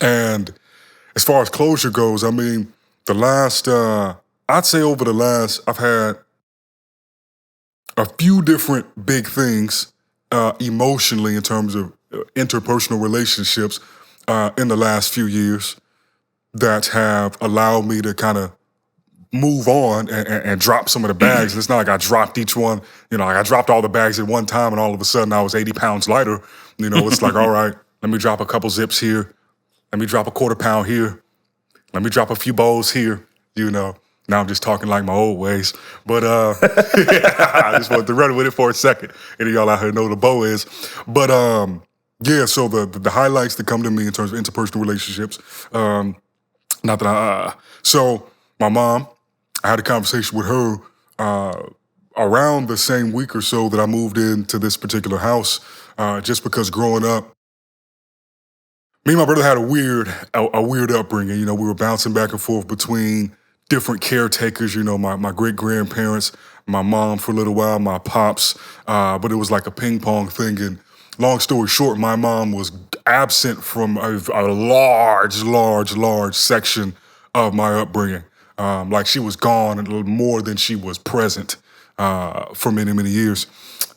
And as far as closure goes, I mean, I'd say over the last, I've had a few different big things emotionally in terms of interpersonal relationships in the last few years that have allowed me to kind of move on and drop some of the bags. And it's not like I dropped each one, like I dropped all the bags at one time and all of a sudden I was 80 pounds lighter. It's like, all right, let me drop a couple zips here. Let me drop a quarter pound here. Let me drop a few bowls here, Now I'm just talking like my old ways. But I just wanted to run with it for a second. Any of y'all out here know what a bow is. But so the highlights that come to me in terms of interpersonal relationships, so my mom, I had a conversation with her around the same week or so that I moved into this particular house, just because growing up, me and my brother had a weird upbringing. We were bouncing back and forth between different caretakers, my great-grandparents, my mom for a little while, my pops, but it was like a ping pong thing. And long story short, my mom was absent from a large section of my upbringing. Like she was gone a little more than she was present for many, many years.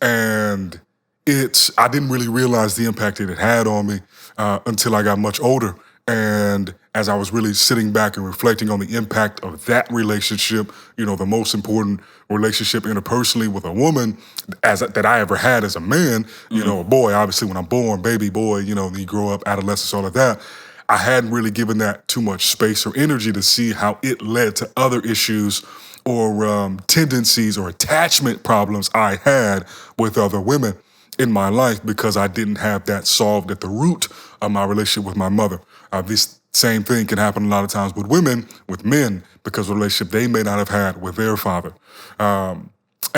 And I didn't really realize the impact it had on me until I got much older. And as I was really sitting back and reflecting on the impact of that relationship, the most important relationship interpersonally with a woman that I ever had as a man, a boy, obviously when I'm born, baby boy, you grow up, adolescence, all of that. I hadn't really given that too much space or energy to see how it led to other issues or tendencies or attachment problems I had with other women in my life because I didn't have that solved at the root of my relationship with my mother. This same thing can happen a lot of times with women, with men, because of the relationship they may not have had with their father. And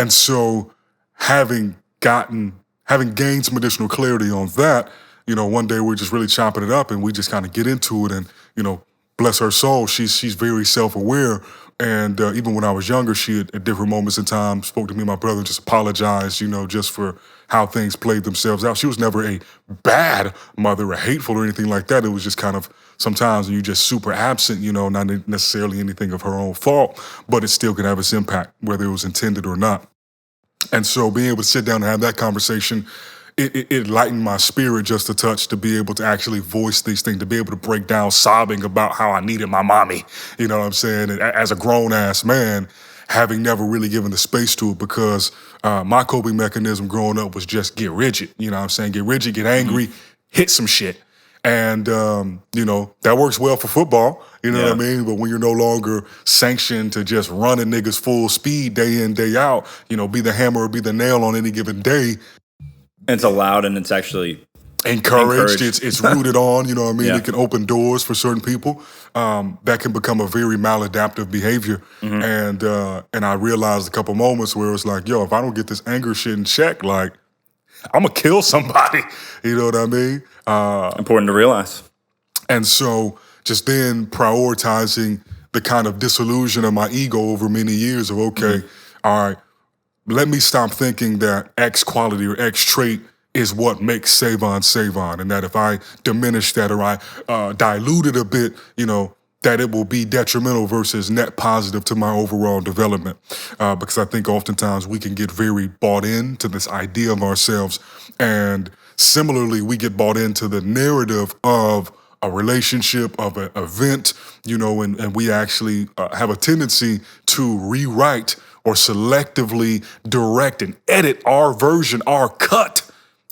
so having gained some additional clarity on that, one day we're just really chopping it up and we just kind of get into it and, bless her soul, she's very self-aware. And even when I was younger, she at different moments in time spoke to me and my brother and just apologized, just for how things played themselves out. She was never a bad mother or hateful or anything like that. It was just kind of sometimes you're just super absent, not necessarily anything of her own fault, but it still can have its impact, whether it was intended or not. And so being able to sit down and have that conversation, it lightened my spirit just a touch to be able to actually voice these things, to be able to break down sobbing about how I needed my mommy, you know what I'm saying? And as a grown-ass man, having never really given the space to it because my coping mechanism growing up was just get rigid, you know what I'm saying? Get rigid, get angry, hit some shit. And, that works well for football, you know what I mean? But when you're no longer sanctioned to just run a niggas full speed day in, day out, be the hammer or be the nail on any given day, it's allowed and it's actually encouraged. It's rooted on, you know what I mean? Yeah. It can open doors for certain people. That can become a very maladaptive behavior. And I realized a couple moments where it was like, yo, if I don't get this anger shit in check, like, I'm gonna kill somebody. You know what I mean? Important to realize. And so just then prioritizing the kind of disillusion of my ego over many years of, okay, all right, let me stop thinking that X quality or X trait is what makes Sae'Von, and that if I diminish that or I dilute it a bit, that it will be detrimental versus net positive to my overall development. Because I think oftentimes we can get very bought into this idea of ourselves, and similarly, we get bought into the narrative of a relationship, of an event, and we actually have a tendency to rewrite or selectively direct and edit our version, our cut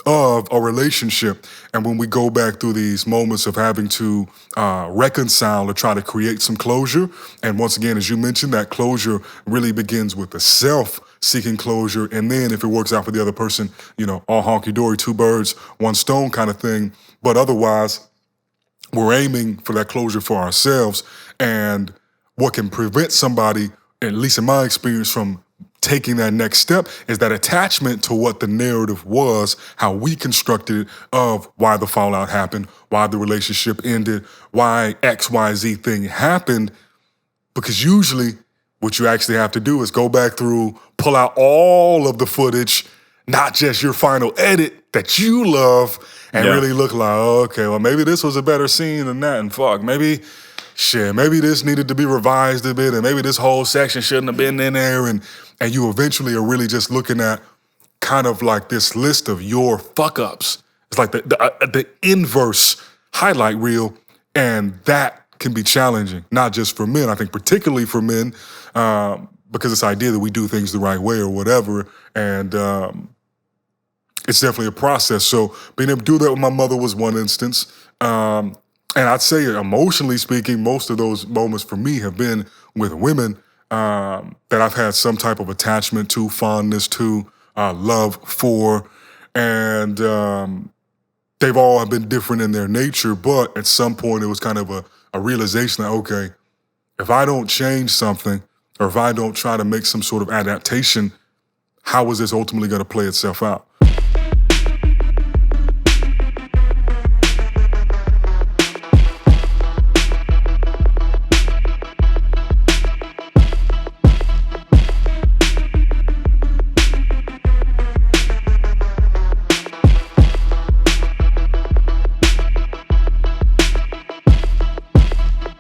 of a relationship. And when we go back through these moments of having to reconcile or try to create some closure, and once again, as you mentioned, that closure really begins with the self seeking closure. And then if it works out for the other person, all honky-dory, two birds, one stone kind of thing. But otherwise, we're aiming for that closure for ourselves. And what can prevent somebody, at least in my experience, from taking that next step is that attachment to what the narrative was, how we constructed it of why the fallout happened, why the relationship ended, why X, Y, Z thing happened. Because usually what you actually have to do is go back through, pull out all of the footage, not just your final edit that you love and Yeah. really look like, oh, okay, well, maybe this was a better scene than that, and fuck, maybe this needed to be revised a bit, and maybe this whole section shouldn't have been in there, and you eventually are really just looking at kind of like this list of your fuck-ups. It's like the inverse highlight reel, and that can be challenging, not just for men, I think particularly for men, because this idea that we do things the right way or whatever, and it's definitely a process. So being able to do that with my mother was one instance. And I'd say emotionally speaking, most of those moments for me have been with women that I've had some type of attachment to, fondness to, love for. And they've all been different in their nature, but at some point it was kind of a realization that, okay, if I don't change something, or if I don't try to make some sort of adaptation, how is this ultimately going to play itself out?